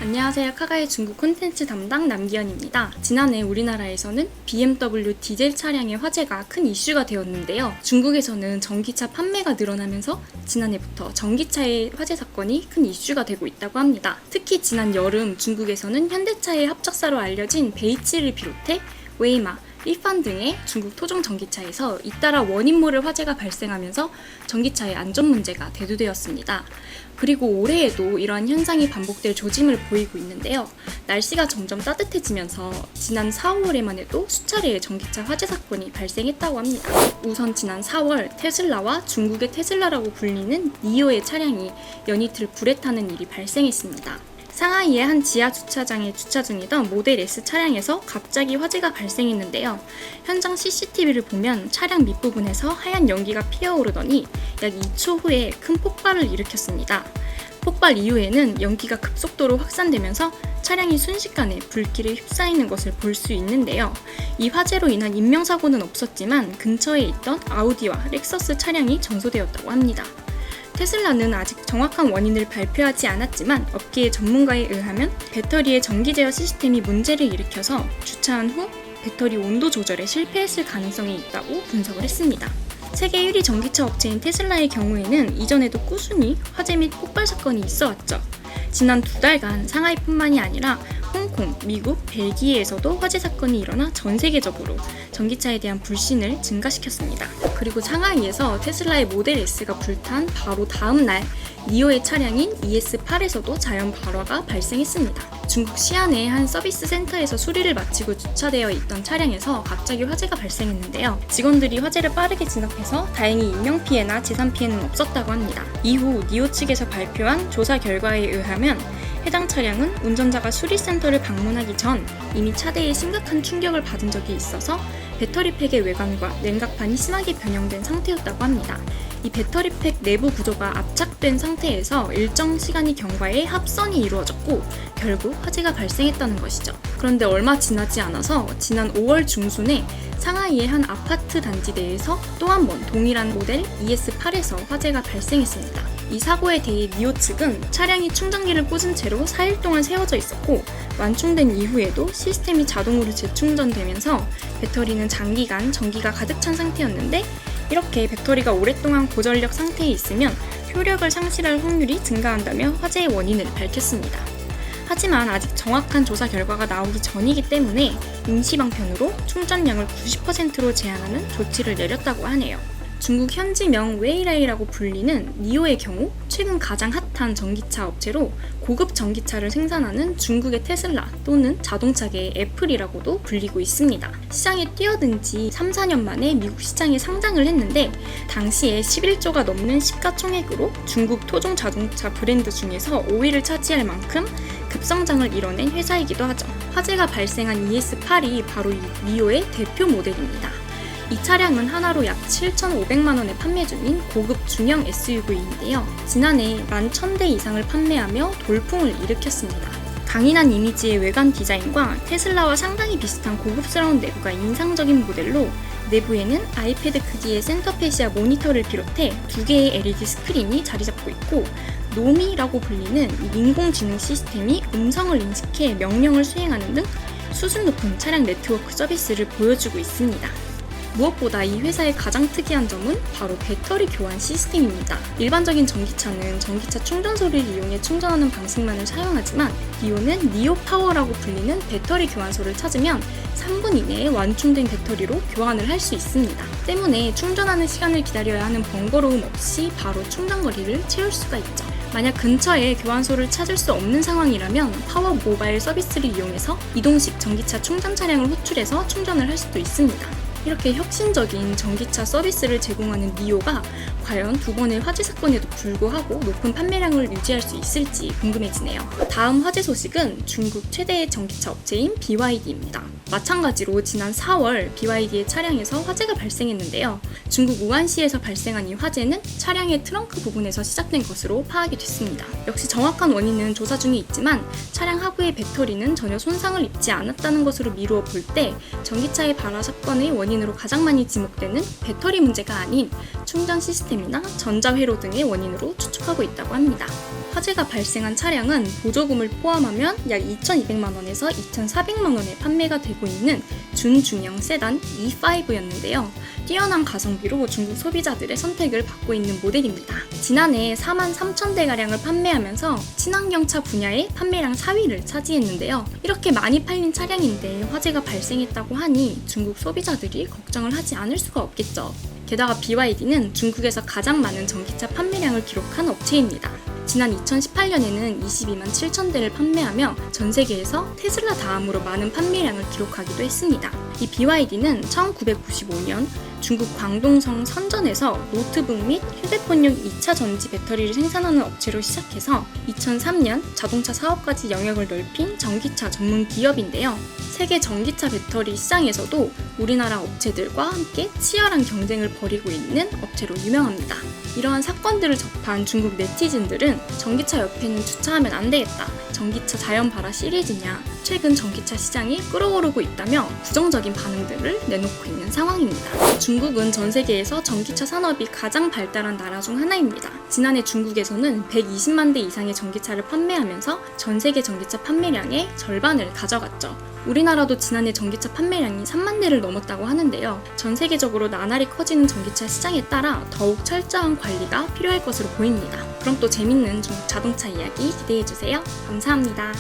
안녕하세요. 카가의 중국 콘텐츠 담당 남기현입니다. 지난해 우리나라에서는 BMW 디젤 차량의 화재가 큰 이슈가 되었는데요. 중국에서는 전기차 판매가 늘어나면서 지난해부터 전기차의 화재 사건이 큰 이슈가 되고 있다고 합니다. 특히 지난 여름 중국에서는 현대차의 합작사로 알려진 베이츠를 비롯해 웨이마, 리판 등의 중국 토종 전기차에서 잇따라 원인 모를 화재가 발생하면서 전기차의 안전 문제가 대두되었습니다. 그리고 올해에도 이러한 현상이 반복될 조짐을 보이고 있는데요. 날씨가 점점 따뜻해지면서 지난 4, 5월에만 해도 수차례의 전기차 화재 사건이 발생했다고 합니다. 우선 지난 4월 테슬라와 중국의 테슬라라고 불리는 니오의 차량이 연이틀 불에 타는 일이 발생했습니다. 상하이의 한 지하 주차장에 주차 중이던 모델 S 차량에서 갑자기 화재가 발생했는데요. 현장 CCTV를 보면 차량 밑부분에서 하얀 연기가 피어오르더니 약 2초 후에 큰 폭발을 일으켰습니다. 폭발 이후에는 연기가 급속도로 확산되면서 차량이 순식간에 불길에 휩싸이는 것을 볼 수 있는데요. 이 화재로 인한 인명사고는 없었지만 근처에 있던 아우디와 렉서스 차량이 전소되었다고 합니다. 테슬라는 아직 정확한 원인을 발표하지 않았지만 업계의 전문가에 의하면 배터리의 전기 제어 시스템이 문제를 일으켜서 주차한 후 배터리 온도 조절에 실패했을 가능성이 있다고 분석을 했습니다. 세계 1위 전기차 업체인 테슬라의 경우에는 이전에도 꾸준히 화재 및 폭발 사건이 있어왔죠. 지난 2달간 상하이뿐만이 아니라 홍콩, 미국, 벨기에에서도 화재 사건이 일어나 전 세계적으로 전기차에 대한 불신을 증가시켰습니다. 그리고 상하이에서 테슬라의 모델 S가 불탄 바로 다음 날 니오의 차량인 ES8에서도 자연 발화가 발생했습니다. 중국 시안의 한 서비스 센터에서 수리를 마치고 주차되어 있던 차량에서 갑자기 화재가 발생했는데요. 직원들이 화재를 빠르게 진압해서 다행히 인명피해나 재산피해는 없었다고 합니다. 이후 니오 측에서 발표한 조사 결과에 의하면 해당 차량은 운전자가 수리센터를 방문하기 전 이미 차대에 심각한 충격을 받은 적이 있어서 배터리팩의 외관과 냉각판이 심하게 변형된 상태였다고 합니다. 이 배터리팩 내부 구조가 압착된 상태에서 일정 시간이 경과해 합선이 이루어졌고 결국 화재가 발생했다는 것이죠. 그런데 얼마 지나지 않아서 지난 5월 중순에 상하이의 한 아파트 단지 내에서 또 한 번 동일한 모델 ES8에서 화재가 발생했습니다. 이 사고에 대해 니오 측은 차량이 충전기를 꽂은 채로 4일 동안 세워져 있었고 완충된 이후에도 시스템이 자동으로 재충전되면서 배터리는 장기간 전기가 가득 찬 상태였는데 이렇게 배터리가 오랫동안 고전력 상태에 있으면 효력을 상실할 확률이 증가한다며 화재의 원인을 밝혔습니다. 하지만 아직 정확한 조사 결과가 나오기 전이기 때문에 임시방편으로 충전량을 90%로 제한하는 조치를 내렸다고 하네요. 중국 현지명 웨이라이라고 불리는 니오의 경우 최근 가장 핫한 전기차 업체로 고급 전기차를 생산하는 중국의 테슬라 또는 자동차계의 애플이라고도 불리고 있습니다. 시장에 뛰어든 지 3, 4년 만에 미국 시장에 상장을 했는데 당시에 11조가 넘는 시가총액으로 중국 토종 자동차 브랜드 중에서 5위를 차지할 만큼 급성장을 이뤄낸 회사이기도 하죠. 화재가 발생한 ES8이 바로 이 니오의 대표 모델입니다. 이 차량은 하나로 약 7,500만 원에 판매 중인 고급 중형 SUV인데요. 지난해 11,000대 이상을 판매하며 돌풍을 일으켰습니다. 강인한 이미지의 외관 디자인과 테슬라와 상당히 비슷한 고급스러운 내부가 인상적인 모델로 내부에는 아이패드 크기의 센터페시아 모니터를 비롯해 2개의 LED 스크린이 자리 잡고 있고 노미라고 불리는 인공지능 시스템이 음성을 인식해 명령을 수행하는 등 수준 높은 차량 네트워크 서비스를 보여주고 있습니다. 무엇보다 이 회사의 가장 특이한 점은 바로 배터리 교환 시스템입니다. 일반적인 전기차는 전기차 충전소를 이용해 충전하는 방식만을 사용하지만 니오는 니오 파워라고 불리는 배터리 교환소를 찾으면 3분 이내에 완충된 배터리로 교환을 할 수 있습니다. 때문에 충전하는 시간을 기다려야 하는 번거로움 없이 바로 충전 거리를 채울 수가 있죠. 만약 근처에 교환소를 찾을 수 없는 상황이라면 파워 모바일 서비스를 이용해서 이동식 전기차 충전 차량을 호출해서 충전을 할 수도 있습니다. 이렇게 혁신적인 전기차 서비스를 제공하는 니오가 과연 2번의 화재 사건에도 불구하고 높은 판매량을 유지할 수 있을지 궁금해지네요. 다음 화재 소식은 중국 최대의 전기차 업체인 BYD입니다. 마찬가지로 지난 4월 BYD의 차량에서 화재가 발생했는데요. 중국 우한시에서 발생한 이 화재는 차량의 트렁크 부분에서 시작된 것으로 파악이 됐습니다. 역시 정확한 원인은 조사 중에 있지만 차량 하부의 배터리는 전혀 손상을 입지 않았다는 것으로 미루어 볼 때 전기차의 발화 사건의 원인으로 가장 많이 지목되는 배터리 문제가 아닌 충전 시스템이나 전자회로 등의 원인으로 추측하고 있다고 합니다. 화재가 발생한 차량은 보조금을 포함하면 약 2,200만 원에서 2,400만 원에 판매가 되고 있는 준중형 세단 E5였는데요. 뛰어난 가성비로 중국 소비자들의 선택을 받고 있는 모델입니다. 지난해 43,000대가량을 판매하면서 친환경차 분야의 판매량 4위를 차지했는데요. 이렇게 많이 팔린 차량인데 화재가 발생했다고 하니 중국 소비자들이 걱정을 하지 않을 수가 없겠죠. 게다가 BYD는 중국에서 가장 많은 전기차 판매량을 기록한 업체입니다. 지난 2018년에는 22만 7천 대를 판매하며 전 세계에서 테슬라 다음으로 많은 판매량을 기록하기도 했습니다. 이 BYD는 1995년 중국 광동성 선전에서 노트북 및 휴대폰용 2차 전지 배터리를 생산하는 업체로 시작해서 2003년 자동차 사업까지 영역을 넓힌 전기차 전문 기업인데요. 세계 전기차 배터리 시장에서도 우리나라 업체들과 함께 치열한 경쟁을 벌이고 있는 업체로 유명합니다. 이러한 사건들을 접한 중국 네티즌들은 전기차 옆에는 주차하면 안 되겠다. 전기차 자연발화 시리즈냐. 최근 전기차 시장이 끌어오르고 있다며 부정적인 반응들을 내놓고 있는 상황입니다. 중국은 전 세계에서 전기차 산업이 가장 발달한 나라 중 하나입니다. 지난해 중국에서는 120만 대 이상의 전기차를 판매하면서 전 세계 전기차 판매량의 절반을 가져갔죠. 우리나라도 지난해 전기차 판매량이 3만 대를 넘었다고 하는데요. 전 세계적으로 나날이 커지는 전기차 시장에 따라 더욱 철저한 관리가 필요할 것으로 보입니다. 그럼 또 재밌는 중국 자동차 이야기 기대해주세요. 감사합니다.